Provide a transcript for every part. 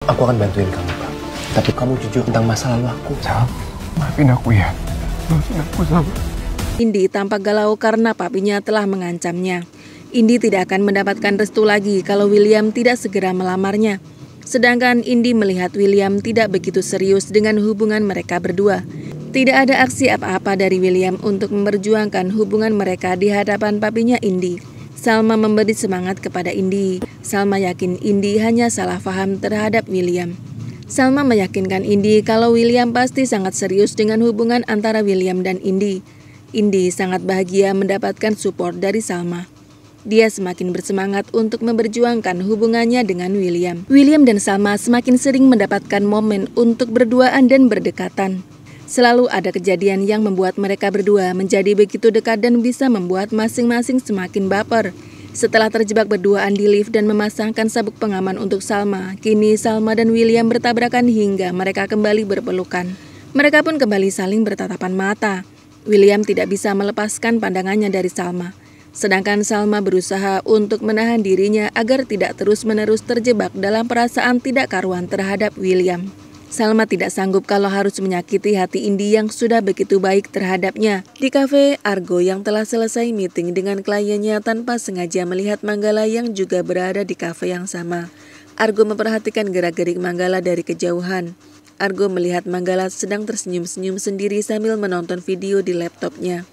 Aku akan bantuin kamu, Kak. Tapi kamu jujur tentang masa lalu aku. Sal, maafin aku ya. Maafin aku, Sal. Indi tampak galau karena papinya telah mengancamnya. Indi tidak akan mendapatkan restu lagi kalau William tidak segera melamarnya. Sedangkan Indi melihat William tidak begitu serius dengan hubungan mereka berdua. Tidak ada aksi apa-apa dari William untuk memperjuangkan hubungan mereka di hadapan papinya Indi. Salma memberi semangat kepada Indi. Salma yakin Indi hanya salah paham terhadap William. Salma meyakinkan Indi kalau William pasti sangat serius dengan hubungan antara William dan Indi. Indi sangat bahagia mendapatkan support dari Salma. Dia semakin bersemangat untuk memperjuangkan hubungannya dengan William. William dan Salma semakin sering mendapatkan momen untuk berduaan dan berdekatan. Selalu ada kejadian yang membuat mereka berdua menjadi begitu dekat dan bisa membuat masing-masing semakin baper. Setelah terjebak berduaan di lift dan memasangkan sabuk pengaman untuk Salma, kini Salma dan William bertabrakan hingga mereka kembali berpelukan. Mereka pun kembali saling bertatapan mata. William tidak bisa melepaskan pandangannya dari Salma. Sedangkan Salma berusaha untuk menahan dirinya agar tidak terus-menerus terjebak dalam perasaan tidak karuan terhadap William. Salma tidak sanggup kalau harus menyakiti hati Indi yang sudah begitu baik terhadapnya. Di kafe, Argo yang telah selesai meeting dengan kliennya tanpa sengaja melihat Manggala yang juga berada di kafe yang sama. Argo memperhatikan gerak-gerik Manggala dari kejauhan. Argo melihat Manggala sedang tersenyum-senyum sendiri sambil menonton video di laptopnya.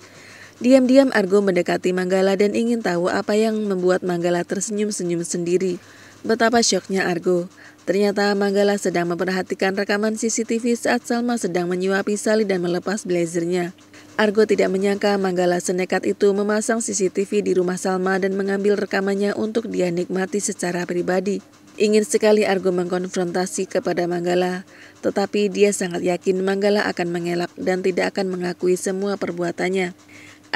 Diam-diam Argo mendekati Manggala dan ingin tahu apa yang membuat Manggala tersenyum-senyum sendiri. Betapa syoknya Argo. Ternyata Manggala sedang memperhatikan rekaman CCTV saat Salma sedang menyuapi Sally dan melepas blazernya. Argo tidak menyangka Manggala senekat itu memasang CCTV di rumah Salma dan mengambil rekamannya untuk dia nikmati secara pribadi. Ingin sekali Argo mengkonfrontasi kepada Manggala, tetapi dia sangat yakin Manggala akan mengelak dan tidak akan mengakui semua perbuatannya.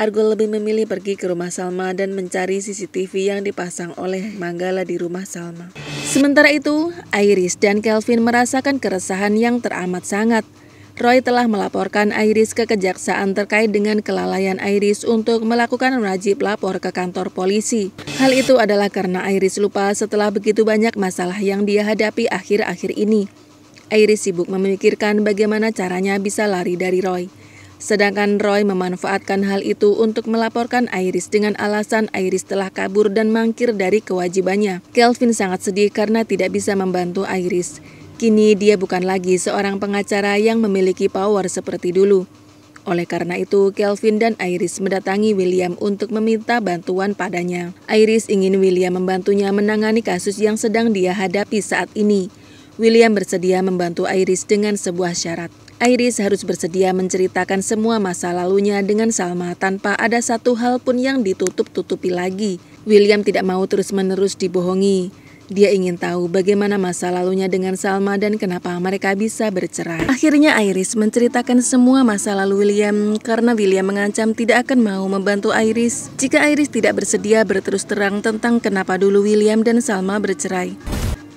Argo lebih memilih pergi ke rumah Salma dan mencari CCTV yang dipasang oleh Manggala di rumah Salma. Sementara itu, Iris dan Kelvin merasakan keresahan yang teramat sangat. Roy telah melaporkan Iris ke kejaksaan terkait dengan kelalaian Iris untuk melakukan wajib lapor ke kantor polisi. Hal itu adalah karena Iris lupa setelah begitu banyak masalah yang dia hadapi akhir-akhir ini. Iris sibuk memikirkan bagaimana caranya bisa lari dari Roy. Sedangkan Roy memanfaatkan hal itu untuk melaporkan Iris dengan alasan Iris telah kabur dan mangkir dari kewajibannya. Kelvin sangat sedih karena tidak bisa membantu Iris. Kini dia bukan lagi seorang pengacara yang memiliki power seperti dulu. Oleh karena itu, Kelvin dan Iris mendatangi William untuk meminta bantuan padanya. Iris ingin William membantunya menangani kasus yang sedang dia hadapi saat ini. William bersedia membantu Iris dengan sebuah syarat. Iris harus bersedia menceritakan semua masa lalunya dengan Salma tanpa ada satu hal pun yang ditutup-tutupi lagi. William tidak mau terus-menerus dibohongi. Dia ingin tahu bagaimana masa lalunya dengan Salma dan kenapa mereka bisa bercerai. Akhirnya Iris menceritakan semua masa lalu William karena William mengancam tidak akan mau membantu Iris jika Iris tidak bersedia berterus terang tentang kenapa dulu William dan Salma bercerai.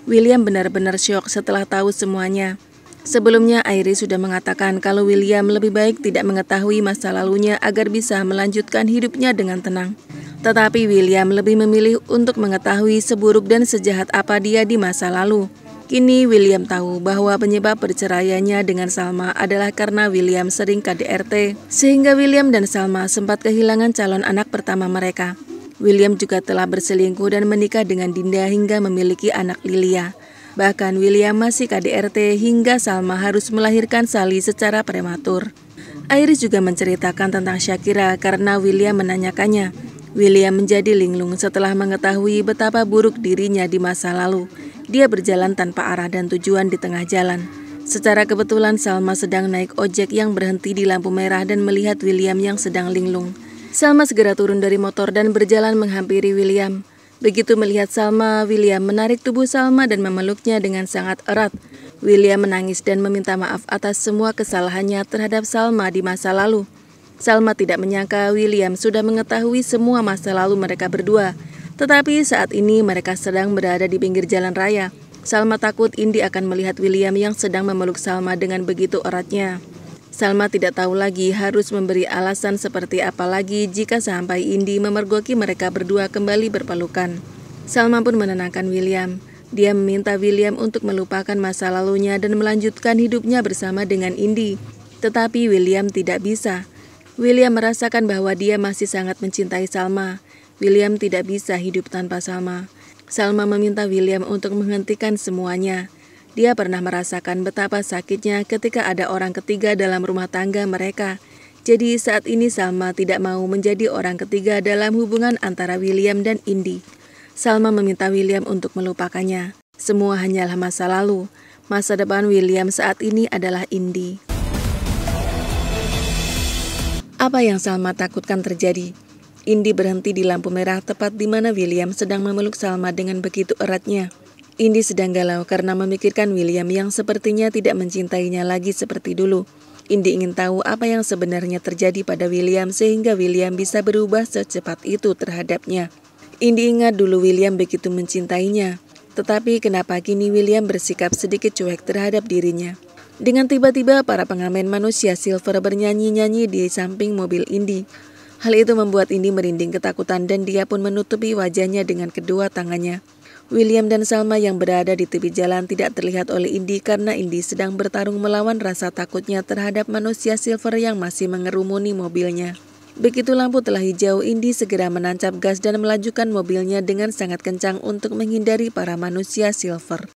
William benar-benar syok setelah tahu semuanya. Sebelumnya Iris sudah mengatakan kalau William lebih baik tidak mengetahui masa lalunya agar bisa melanjutkan hidupnya dengan tenang. Tetapi William lebih memilih untuk mengetahui seburuk dan sejahat apa dia di masa lalu. Kini William tahu bahwa penyebab perceraiannya dengan Salma adalah karena William sering KDRT, sehingga William dan Salma sempat kehilangan calon anak pertama mereka. William juga telah berselingkuh dan menikah dengan Dinda hingga memiliki anak Lilia. Bahkan William masih KDRT hingga Salma harus melahirkan Sally secara prematur. Iris juga menceritakan tentang Shakira karena William menanyakannya. William menjadi linglung setelah mengetahui betapa buruk dirinya di masa lalu. Dia berjalan tanpa arah dan tujuan di tengah jalan. Secara kebetulan Salma sedang naik ojek yang berhenti di lampu merah dan melihat William yang sedang linglung. Salma segera turun dari motor dan berjalan menghampiri William. Begitu melihat Salma, William menarik tubuh Salma dan memeluknya dengan sangat erat. William menangis dan meminta maaf atas semua kesalahannya terhadap Salma di masa lalu. Salma tidak menyangka William sudah mengetahui semua masa lalu mereka berdua. Tetapi saat ini mereka sedang berada di pinggir jalan raya. Salma takut Indi akan melihat William yang sedang memeluk Salma dengan begitu eratnya. Salma tidak tahu lagi harus memberi alasan seperti apa lagi jika sampai Indi memergoki mereka berdua kembali berpelukan. Salma pun menenangkan William. Dia meminta William untuk melupakan masa lalunya dan melanjutkan hidupnya bersama dengan Indy. Tetapi William tidak bisa. William merasakan bahwa dia masih sangat mencintai Salma. William tidak bisa hidup tanpa Salma. Salma meminta William untuk menghentikan semuanya. Dia pernah merasakan betapa sakitnya ketika ada orang ketiga dalam rumah tangga mereka. Jadi saat ini Salma tidak mau menjadi orang ketiga dalam hubungan antara William dan Indy. Salma meminta William untuk melupakannya. Semua hanyalah masa lalu. Masa depan William saat ini adalah Indy. Apa yang Salma takutkan terjadi? Indy berhenti di lampu merah tepat di mana William sedang memeluk Salma dengan begitu eratnya. Indy sedang galau karena memikirkan William yang sepertinya tidak mencintainya lagi seperti dulu. Indy ingin tahu apa yang sebenarnya terjadi pada William sehingga William bisa berubah secepat itu terhadapnya. Indy ingat dulu William begitu mencintainya. Tetapi kenapa kini William bersikap sedikit cuek terhadap dirinya? Dengan tiba-tiba para pengamen manusia silver bernyanyi-nyanyi di samping mobil Indy. Hal itu membuat Indy merinding ketakutan dan dia pun menutupi wajahnya dengan kedua tangannya. William dan Salma yang berada di tepi jalan tidak terlihat oleh Indy karena Indy sedang bertarung melawan rasa takutnya terhadap manusia silver yang masih mengerumuni mobilnya. Begitu lampu telah hijau, Indy segera menancap gas dan melajukan mobilnya dengan sangat kencang untuk menghindari para manusia silver.